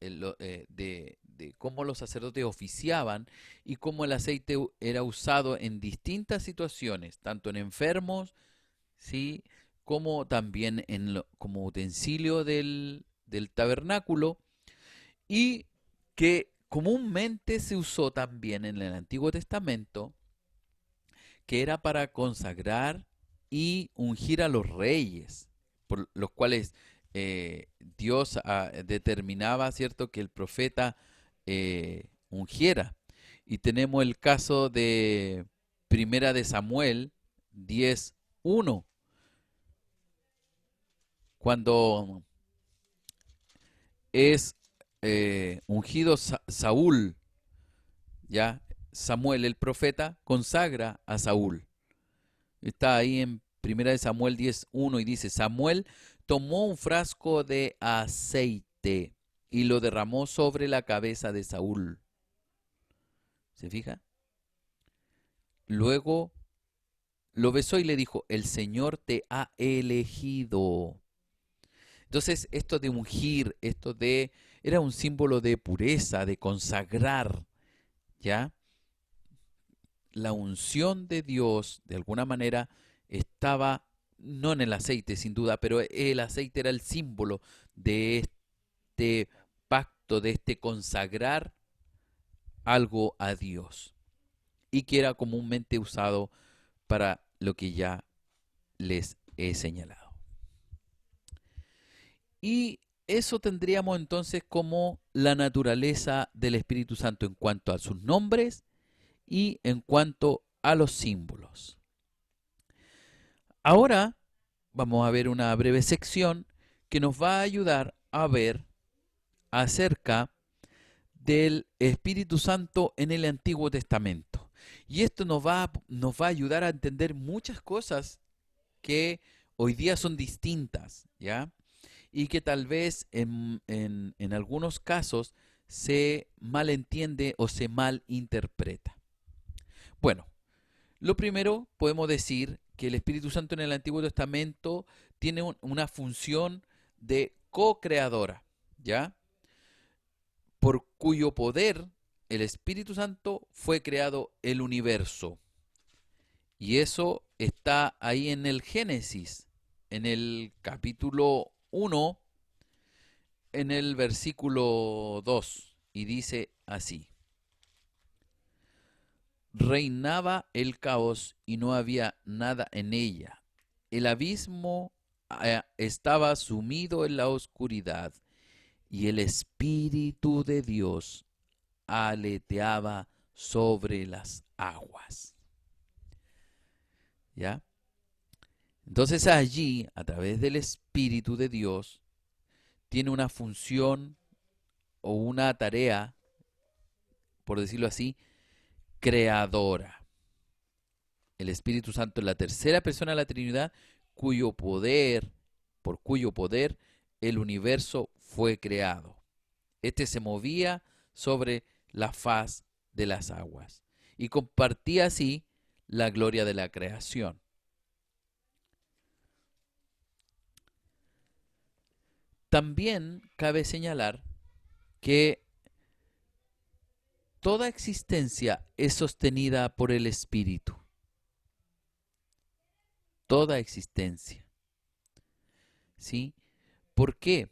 de cómo los sacerdotes oficiaban y cómo el aceite era usado en distintas situaciones, tanto en enfermos, ¿sí? Como también como utensilio del tabernáculo, y que comúnmente se usó también en el Antiguo Testamento, que era para consagrar y ungir a los reyes, por los cuales Dios determinaba, ¿cierto?, que el profeta ungiera. Y tenemos el caso de Primera de Samuel 10:1, cuando es ungido Saúl, ya Samuel el profeta consagra a Saúl. Está ahí en Primera de Samuel 10:1 y dice: Samuel tomó un frasco de aceite y lo derramó sobre la cabeza de Saúl. ¿Se fija? Luego lo besó y le dijo: el Señor te ha elegido. Entonces, esto de ungir, era un símbolo de pureza, de consagrar, ¿ya? La unción de Dios, de alguna manera, estaba no en el aceite, sin duda, pero el aceite era el símbolo de este pacto, de este consagrar algo a Dios, y que era comúnmente usado para lo que ya les he señalado. Y eso tendríamos entonces como la naturaleza del Espíritu Santo en cuanto a sus nombres y en cuanto a los símbolos. Ahora vamos a ver una breve sección que nos va a ayudar a ver acerca del Espíritu Santo en el Antiguo Testamento. Y esto nos va a ayudar a entender muchas cosas que hoy día son distintas, ¿ya? Y que tal vez en algunos casos se malentiende o se malinterpreta. Bueno, lo primero, podemos decir que el Espíritu Santo en el Antiguo Testamento tiene una función de co-creadora, ¿ya? Por cuyo poder el Espíritu Santo fue creado el universo. Y eso está ahí en el Génesis, en el capítulo 1, en el versículo 2, y dice así: reinaba el caos y no había nada en ella. El abismo estaba sumido en la oscuridad y el Espíritu de Dios aleteaba sobre las aguas. ¿Ya? Entonces allí, a través del Espíritu de Dios, tiene una función o una tarea, por decirlo así, creadora. El Espíritu Santo es la tercera persona de la Trinidad, por cuyo poder el universo fue creado. Este se movía sobre la faz de las aguas y compartía así la gloria de la creación. También cabe señalar que toda existencia es sostenida por el Espíritu. Toda existencia. ¿Sí? ¿Por qué?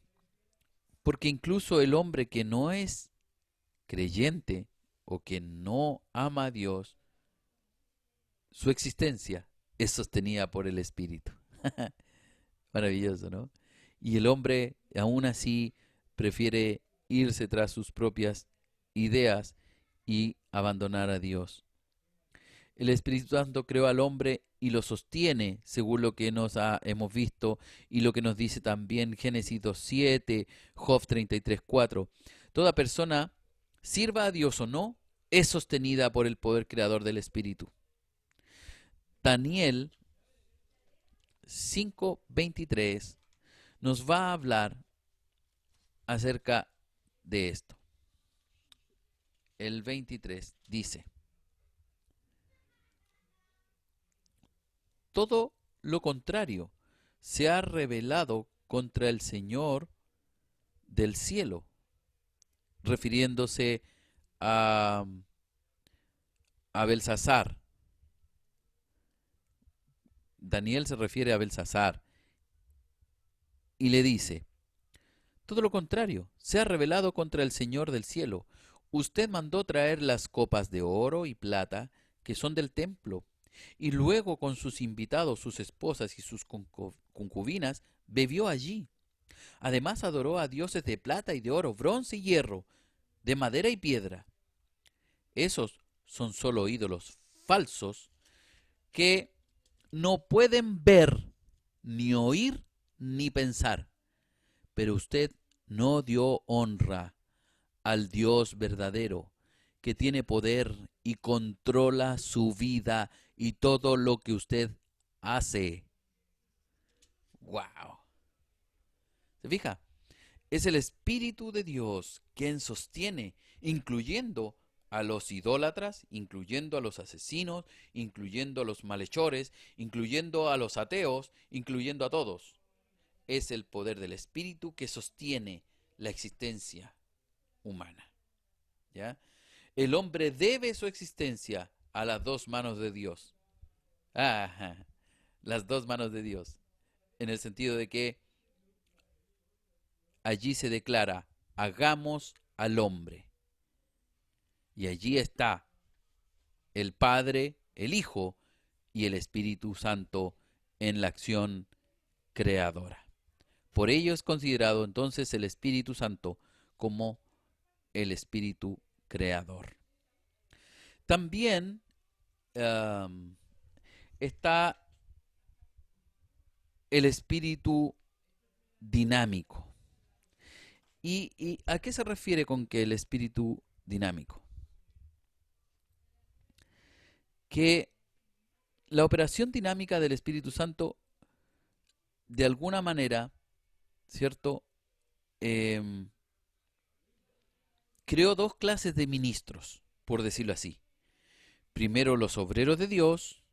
Porque incluso el hombre que no es creyente o que no ama a Dios, su existencia es sostenida por el Espíritu. Maravilloso, ¿no? Y el hombre aún así prefiere irse tras sus propias ideas y abandonar a Dios. El Espíritu Santo creó al hombre y lo sostiene, según lo que hemos visto y lo que nos dice también Génesis 2:7, Job 33:4. Toda persona, sirva a Dios o no, es sostenida por el poder creador del Espíritu. Daniel 5:23 nos va a hablar acerca de esto. El 23 dice: todo lo contrario se ha rebelado contra el Señor del cielo, refiriéndose a Belsasar. Daniel se refiere a Belsasar y le dice: todo lo contrario, se ha rebelado contra el Señor del cielo. Usted mandó traer las copas de oro y plata que son del templo, y luego con sus invitados, sus esposas y sus concubinas, bebió allí. Además adoró a dioses de plata y de oro, bronce y hierro, de madera y piedra. Esos son solo ídolos falsos que no pueden ver, ni oír, ni pensar. Pero usted no dio honra al Dios verdadero, que tiene poder y controla su vida y todo lo que usted hace. ¡Wow! ¿Se fija? Es el Espíritu de Dios quien sostiene, incluyendo a los idólatras, incluyendo a los asesinos, incluyendo a los malhechores, incluyendo a los ateos, incluyendo a todos. Es el poder del Espíritu que sostiene la existencia humana. ¿Ya? El hombre debe su existencia a las dos manos de Dios. Ajá, las dos manos de Dios. En el sentido de que allí se declara: hagamos al hombre. Y allí está el Padre, el Hijo y el Espíritu Santo en la acción creadora. Por ello es considerado entonces el Espíritu Santo como el Espíritu creador. También está el Espíritu dinámico. ¿Y a qué se refiere con que el Espíritu dinámico? Que la operación dinámica del Espíritu Santo, de alguna manera, ¿cierto? Creó dos clases de ministros, por decirlo así. Primero los obreros de Dios,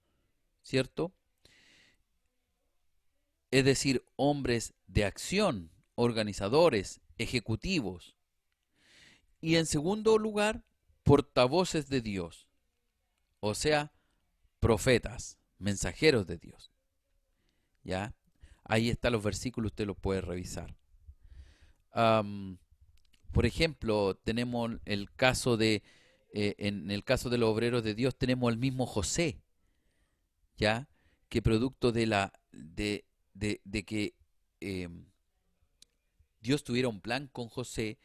¿cierto? Es decir, hombres de acción, organizadores, ejecutivos. Y en segundo lugar, portavoces de Dios, o sea, profetas, mensajeros de Dios. ¿Ya? Ahí están los versículos, usted los puede revisar. Por ejemplo, tenemos el caso en el caso de los obreros de Dios, tenemos el mismo José, ¿ya? Que producto de que Dios tuviera un plan con José,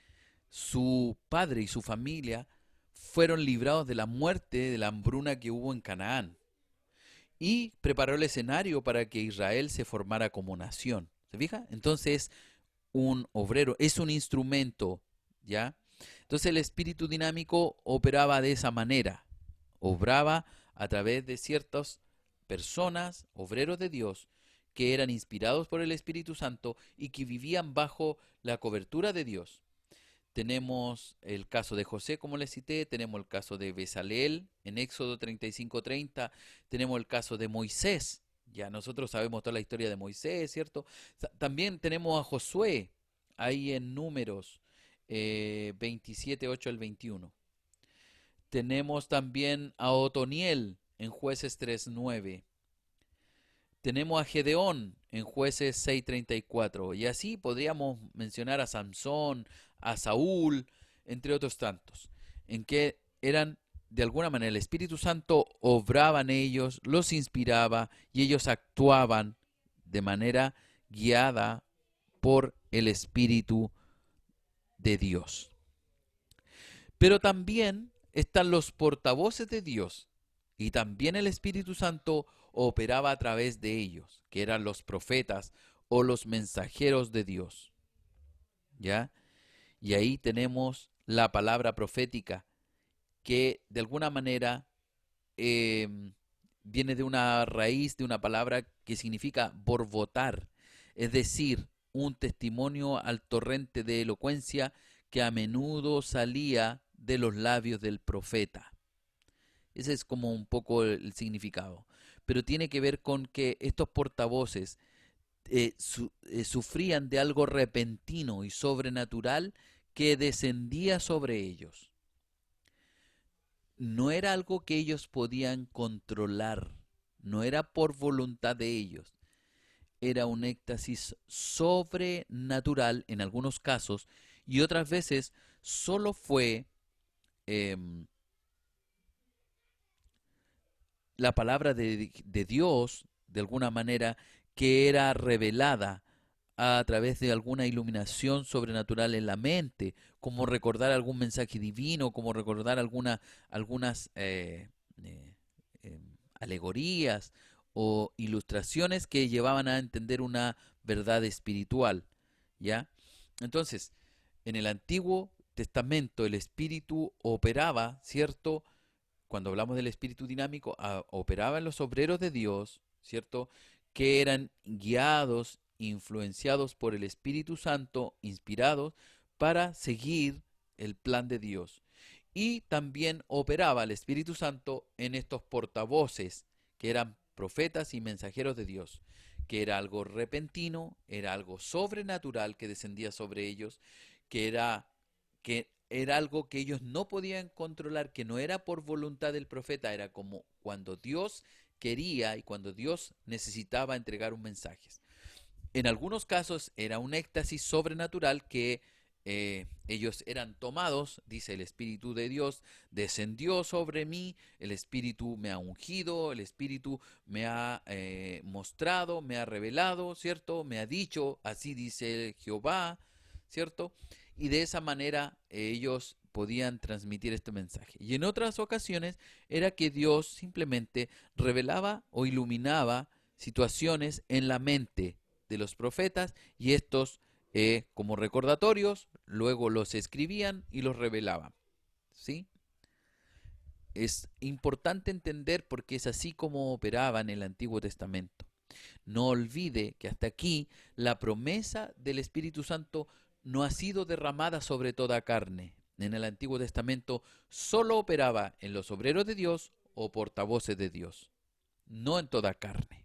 su padre y su familia fueron librados de la muerte, de la hambruna que hubo en Canaán. Y preparó el escenario para que Israel se formara como nación. ¿Se fija? Entonces, un obrero es un instrumento, ¿ya? Entonces el espíritu dinámico operaba de esa manera. Obraba a través de ciertas personas, obreros de Dios, que eran inspirados por el Espíritu Santo y que vivían bajo la cobertura de Dios. Tenemos el caso de José, como les cité, tenemos el caso de Bezaleel en Éxodo 35:30, tenemos el caso de Moisés, ya nosotros sabemos toda la historia de Moisés, ¿cierto? También tenemos a Josué, ahí en Números 27:8 al 21. Tenemos también a Otoniel en Jueces 3:9. Tenemos a Gedeón en Jueces 6:34. Y así podríamos mencionar a Samsón, a Saúl, entre otros tantos, en que eran de alguna manera el Espíritu Santo obraba en ellos, los inspiraba y ellos actuaban de manera guiada por el Espíritu de Dios. Pero también están los portavoces de Dios y también el Espíritu Santo operaba a través de ellos, que eran los profetas o los mensajeros de Dios. ¿Ya? Y ahí tenemos la palabra profética, que de alguna manera eh, viene de una raíz, de una palabra que significa borbotar, es decir, un testimonio al torrente de elocuencia que a menudo salía de los labios del profeta. Ese es como un poco el significado. Pero tiene que ver con que estos portavoces sufrían de algo repentino y sobrenatural que descendía sobre ellos. No era algo que ellos podían controlar, no era por voluntad de ellos, era un éxtasis sobrenatural en algunos casos y otras veces solo fue em, la palabra de Dios, de alguna manera, que era revelada a través de alguna iluminación sobrenatural en la mente, como recordar algún mensaje divino, como recordar algunas eh, eh, alegorías o ilustraciones que llevaban a entender una verdad espiritual, ¿ya? Entonces, en el Antiguo Testamento el Espíritu operaba, ¿cierto? Cuando hablamos del espíritu dinámico, operaban los obreros de Dios, ¿cierto? Que eran guiados, influenciados por el Espíritu Santo, inspirados para seguir el plan de Dios. Y también operaba el Espíritu Santo en estos portavoces, que eran profetas y mensajeros de Dios, que era algo repentino, era algo sobrenatural que descendía sobre ellos, que era algo que ellos no podían controlar, que no era por voluntad del profeta, era como cuando Dios quería y cuando Dios necesitaba entregar un mensaje. En algunos casos era un éxtasis sobrenatural que ellos eran tomados, dice el Espíritu de Dios, descendió sobre mí, el Espíritu me ha ungido, el Espíritu me ha mostrado, me ha revelado, ¿cierto? Me ha dicho, así dice Jehová, ¿cierto? Y de esa manera ellos podían transmitir este mensaje. Y en otras ocasiones era que Dios simplemente revelaba o iluminaba situaciones en la mente de los profetas y estos como recordatorios luego los escribían y los revelaban. ¿Sí? Es importante entender porque es así como operaba en el Antiguo Testamento. No olvide que hasta aquí la promesa del Espíritu Santo no ha sido derramada sobre toda carne. En el Antiguo Testamento solo operaba en los obreros de Dios o portavoces de Dios, no en toda carne.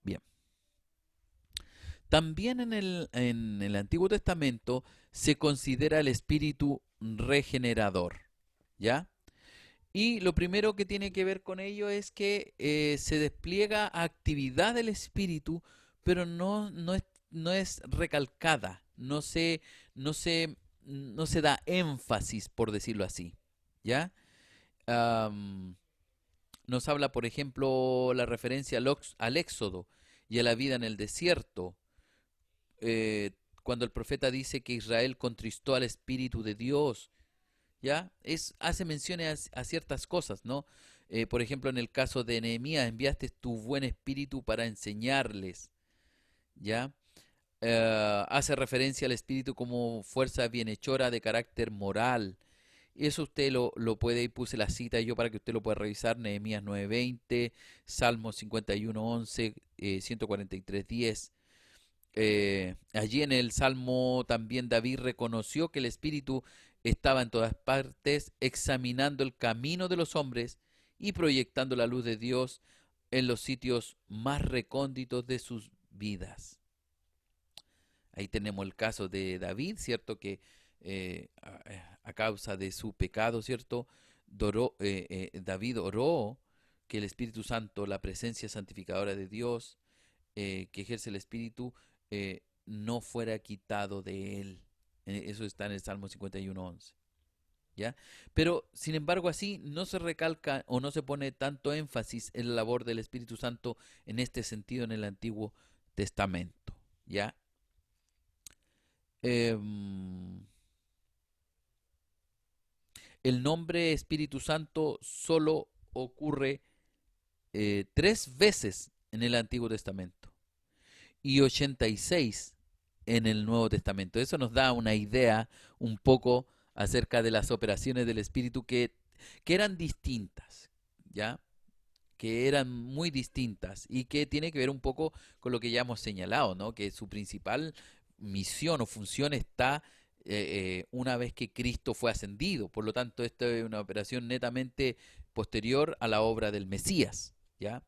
Bien. También en el Antiguo Testamento se considera el espíritu regenerador, ¿ya? Y lo primero que tiene que ver con ello es que se despliega actividad del espíritu, pero no es recalcada, no se, no se da énfasis, por decirlo así, ¿ya? Am, Nos habla, por ejemplo, la referencia al Éxodo y a la vida en el desierto, eh, cuando el profeta dice que Israel contristó al Espíritu de Dios, ¿ya? Hace menciones a ciertas cosas, ¿no? Por ejemplo, en el caso de Nehemías, enviaste tu buen espíritu para enseñarles, ¿ya? Hace referencia al espíritu como fuerza bienhechora de carácter moral. Eso usted lo puede, y puse la cita yo para que usted lo pueda revisar, Nehemías 9:20, Salmo 51:11, 143:10. Allí en el Salmo también David reconoció que el Espíritu estaba en todas partes, examinando el camino de los hombres y proyectando la luz de Dios en los sitios más recónditos de sus vidas. Ahí tenemos el caso de David, ¿cierto? Que a causa de su pecado, ¿cierto? David oró que el Espíritu Santo, la presencia santificadora de Dios, que ejerce el Espíritu, no fuera quitado de él. Eso está en el Salmo 51:11. ¿ya? Pero, sin embargo, así no se recalca o no se pone tanto énfasis en la labor del Espíritu Santo en este sentido en el Antiguo Testamento, ¿ya? Em, el nombre Espíritu Santo solo ocurre 3 veces en el Antiguo Testamento y 86 en el Nuevo Testamento. Eso nos da una idea un poco acerca de las operaciones del Espíritu que eran distintas, ¿ya? Que eran muy distintas y que tiene que ver un poco con lo que ya hemos señalado, ¿no? Que su principal misión o función está una vez que Cristo fue ascendido. Por lo tanto, esto es una operación netamente posterior a la obra del Mesías, ¿ya?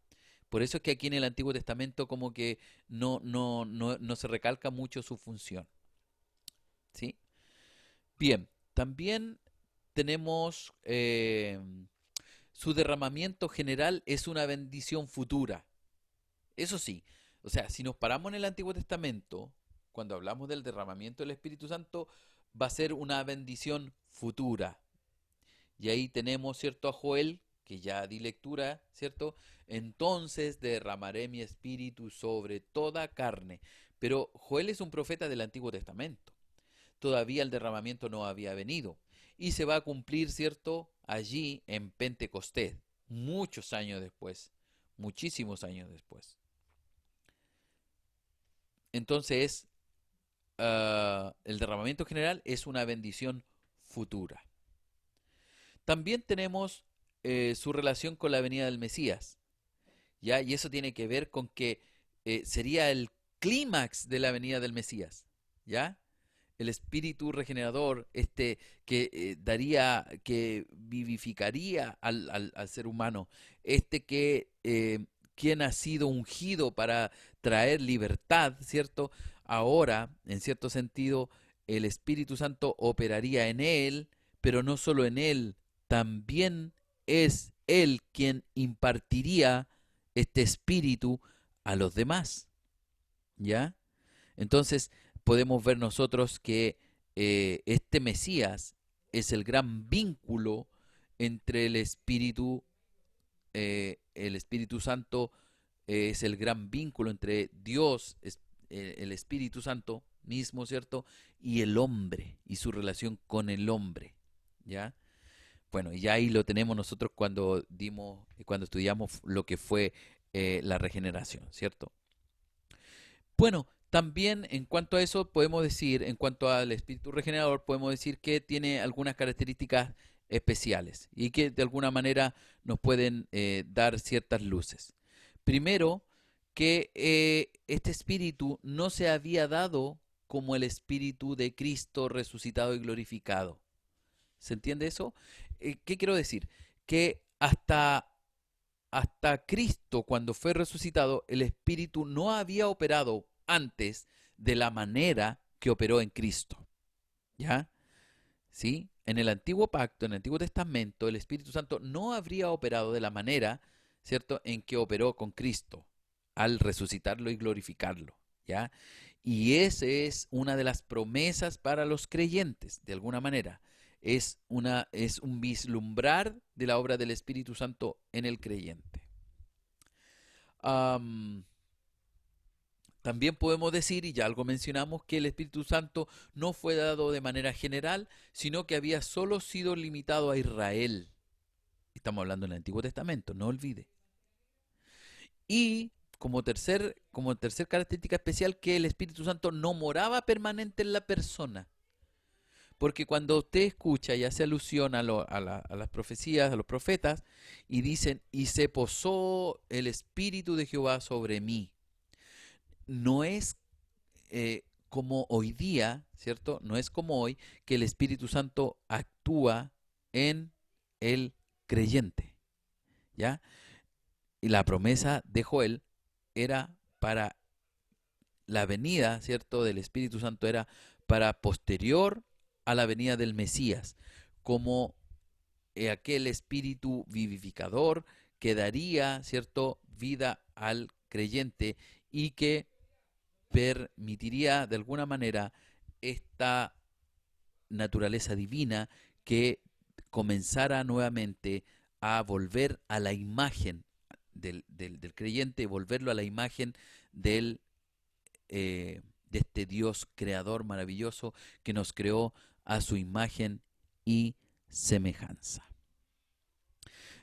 Por eso es que aquí en el Antiguo Testamento como que no se recalca mucho su función, ¿sí? Bien, también tenemos su derramamiento general es una bendición futura. Eso sí, o sea, si nos paramos en el Antiguo Testamento, cuando hablamos del derramamiento del Espíritu Santo, va a ser una bendición futura. Y ahí tenemos, ¿cierto?, a Joel, que ya di lectura, ¿cierto? Entonces derramaré mi espíritu sobre toda carne. Pero Joel es un profeta del Antiguo Testamento. Todavía el derramamiento no había venido. Y se va a cumplir, ¿cierto?, allí en Pentecostés, muchos años después, muchísimos años después. Entonces, el derramamiento general es una bendición futura. También tenemos su relación con la venida del Mesías, ¿ya? Y eso tiene que ver con que sería el clímax de la venida del Mesías, ¿ya? El espíritu regenerador, que vivificaría al ser humano, quien ha sido ungido para traer libertad, ¿cierto? Ahora, en cierto sentido, el Espíritu Santo operaría en él, pero no solo en él, también es él quien impartiría este espíritu a los demás, ¿ya? Entonces podemos ver nosotros que este Mesías es el gran vínculo entre el Espíritu Santo es el gran vínculo entre Dios, el Espíritu Santo mismo, ¿cierto? Y el hombre y su relación con el hombre, ¿ya? Bueno, y ya ahí lo tenemos nosotros cuando estudiamos lo que fue la regeneración, ¿cierto? Bueno, también en cuanto a eso podemos decir, en cuanto al espíritu regenerador, podemos decir que tiene algunas características especiales y que de alguna manera nos pueden dar ciertas luces. Primero, que este espíritu no se había dado como el espíritu de Cristo resucitado y glorificado. ¿Se entiende eso? ¿Qué quiero decir? Que hasta Cristo, cuando fue resucitado, el Espíritu no había operado antes de la manera que operó en Cristo. ¿Ya? ¿Sí? En el antiguo pacto, en el Antiguo Testamento, el Espíritu Santo no habría operado de la manera, ¿cierto?, en que operó con Cristo al resucitarlo y glorificarlo. ¿Ya? Y esa es una de las promesas para los creyentes, de alguna manera. Es un vislumbrar de la obra del Espíritu Santo en el creyente. Am, También podemos decir, y ya algo mencionamos, que el Espíritu Santo no fue dado de manera general, sino que había solo sido limitado a Israel. Estamos hablando en el Antiguo Testamento, no olvide. Y como tercer característica especial, que el Espíritu Santo no moraba permanente en la persona. Porque cuando usted escucha y hace alusión a las profecías, a los profetas, y dicen, y se posó el Espíritu de Jehová sobre mí, no es como hoy día, ¿cierto? No es como hoy que el Espíritu Santo actúa en el creyente, ¿ya? Y la promesa de Joel era para la venida, ¿cierto?, del Espíritu Santo era para posterior a la venida del Mesías, como aquel espíritu vivificador que daría, ¿cierto?, vida al creyente y que permitiría de alguna manera esta naturaleza divina que comenzara nuevamente a volver a la imagen del creyente, volverlo a la imagen del, de este Dios creador maravilloso que nos creó a su imagen y semejanza.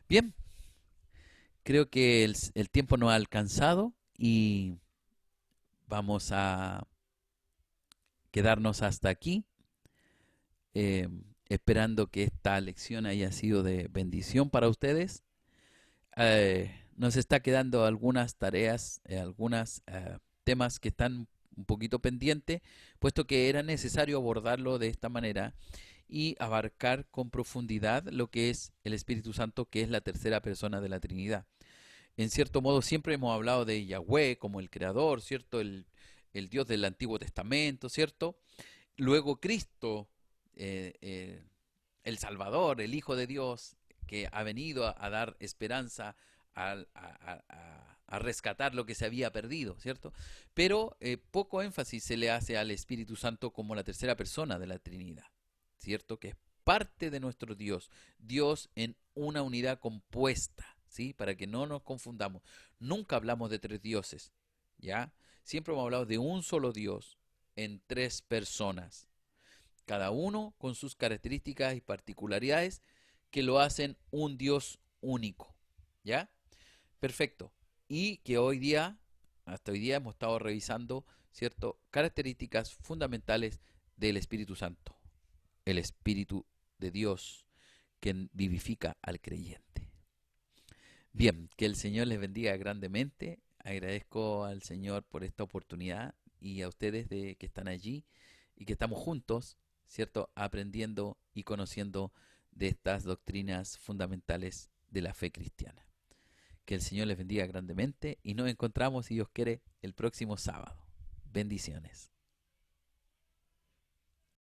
Bien, creo que el tiempo nos ha alcanzado y vamos a quedarnos hasta aquí, eh, esperando que esta lección haya sido de bendición para ustedes. Nos está quedando algunas tareas, algunos temas que están un poquito pendientes, puesto que era necesario abordarlo de esta manera y abarcar con profundidad lo que es el Espíritu Santo, que es la tercera persona de la Trinidad. En cierto modo siempre hemos hablado de Yahweh como el creador, ¿cierto? El Dios del Antiguo Testamento, ¿cierto? Luego Cristo, eh, eh, el Salvador, el Hijo de Dios, que ha venido a dar esperanza, a rescatar lo que se había perdido, ¿cierto? Pero poco énfasis se le hace al Espíritu Santo como la tercera persona de la Trinidad, ¿cierto? Que es parte de nuestro Dios, Dios en una unidad compuesta, ¿sí? Para que no nos confundamos. Nunca hablamos de tres dioses, ¿ya? Siempre hemos hablado de un solo Dios en tres personas, cada uno con sus características y particularidades que lo hacen un Dios único, ¿ya? Perfecto. Y que hoy día, hasta hoy día hemos estado revisando, ¿cierto? Características fundamentales del Espíritu Santo, el Espíritu de Dios que vivifica al creyente. Bien, que el Señor les bendiga grandemente. Agradezco al Señor por esta oportunidad y a ustedes de que están allí y que estamos juntos, ¿cierto? Aprendiendo y conociendo de estas doctrinas fundamentales de la fe cristiana. Que el Señor les bendiga grandemente y nos encontramos, si Dios quiere, el próximo sábado. Bendiciones.